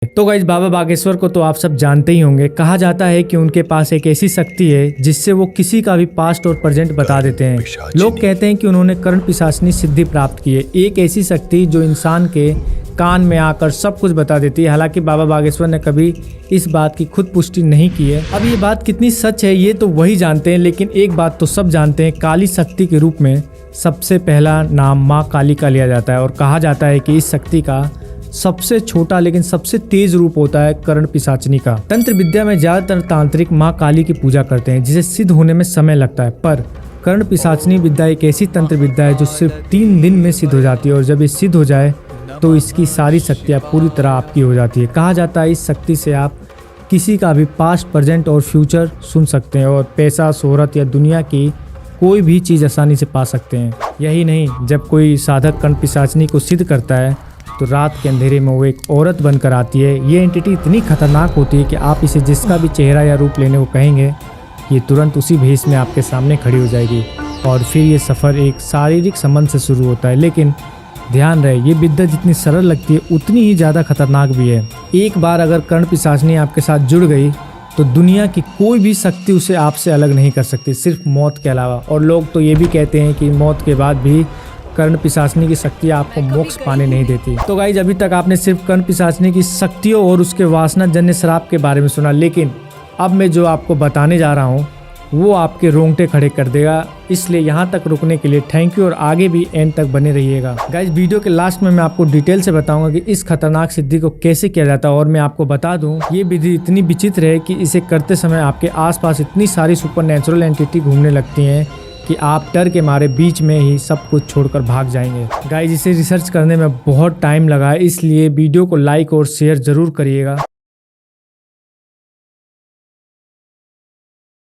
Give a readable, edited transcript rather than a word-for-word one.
तो गाइस बाबा बागेश्वर को तो आप सब जानते ही होंगे। कहा जाता है कि उनके पास एक ऐसी शक्ति है जिससे वो किसी का भी पास्ट और प्रेजेंट बता देते हैं। लोग कहते हैं कि उन्होंने कर्ण पिशाचनी सिद्धि प्राप्त की है, एक ऐसी शक्ति जो इंसान के कान में आकर सब कुछ बता देती है। हालांकि बाबा बागेश्वर ने कभी इस बात की खुद पुष्टि नहीं की है। अब ये बात कितनी सच है ये तो वही जानते हैं, लेकिन एक बात तो सब जानते हैं, काली शक्ति के रूप में सबसे पहला नाम माँ काली का लिया जाता है। और कहा जाता है कि इस शक्ति का सबसे छोटा लेकिन सबसे तेज रूप होता है कर्ण पिशाचनी का। तंत्र विद्या में ज्यादातर तांत्रिक माँ काली की पूजा करते हैं, जिसे सिद्ध होने में समय लगता है। पर कर्ण पिशाचनी विद्या एक ऐसी तंत्र विद्या है जो सिर्फ 3 दिन में सिद्ध हो जाती है, और जब ये सिद्ध हो जाए तो इसकी सारी शक्तियाँ पूरी तरह आपकी हो जाती है। कहा जाता है इस शक्ति से आप किसी का भी पास्ट, प्रेजेंट और फ्यूचर सुन सकते हैं, और पैसा, शोहरत या दुनिया की कोई भी चीज़ आसानी से पा सकते हैं। यही नहीं, जब कोई साधक कर्ण पिशाचनी को सिद्ध करता है तो रात के अंधेरे में वो एक औरत बनकर आती है। ये एंटिटी इतनी खतरनाक होती है कि आप इसे जिसका भी चेहरा या रूप लेने को कहेंगे, ये तुरंत उसी भेष में आपके सामने खड़ी हो जाएगी। और फिर ये सफ़र एक शारीरिक संबंध से शुरू होता है। लेकिन ध्यान रहे, ये विद्या जितनी सरल लगती है उतनी ही ज़्यादा खतरनाक भी है। एक बार अगर कर्ण पिशाचनी आपके साथ जुड़ गई तो दुनिया की कोई भी शक्ति उसे आपसे अलग नहीं कर सकती, सिर्फ मौत के अलावा। और लोग तो ये भी कहते हैं कि मौत के बाद भी कर्ण पिशाचनी की शक्ति आपको मोक्ष पाने नहीं देती। तो गाइज, अभी तक आपने सिर्फ कर्ण पिशाचनी की शक्तियों और उसके वासना जन्य श्राप के बारे में सुना, लेकिन अब मैं जो आपको बताने जा रहा हूँ वो आपके रोंगटे खड़े कर देगा। इसलिए यहाँ तक रुकने के लिए थैंक यू, और आगे भी एंड तक बने रहिएगा। गाइज, वीडियो के लास्ट में मैं आपको डिटेल से बताऊंगा कि इस खतरनाक सिद्धि को कैसे किया जाता है। और मैं आपको बता दूं, ये विधि इतनी विचित्र है कि इसे करते समय आपके आसपास इतनी सारी सुपरनैचुरल एंटिटी घूमने लगती हैं कि आप डर के मारे बीच में ही सब कुछ छोड़कर भाग जाएंगे। गाइज, इसे रिसर्च करने में बहुत टाइम लगा है, इसलिए वीडियो को लाइक और शेयर जरूर करिएगा।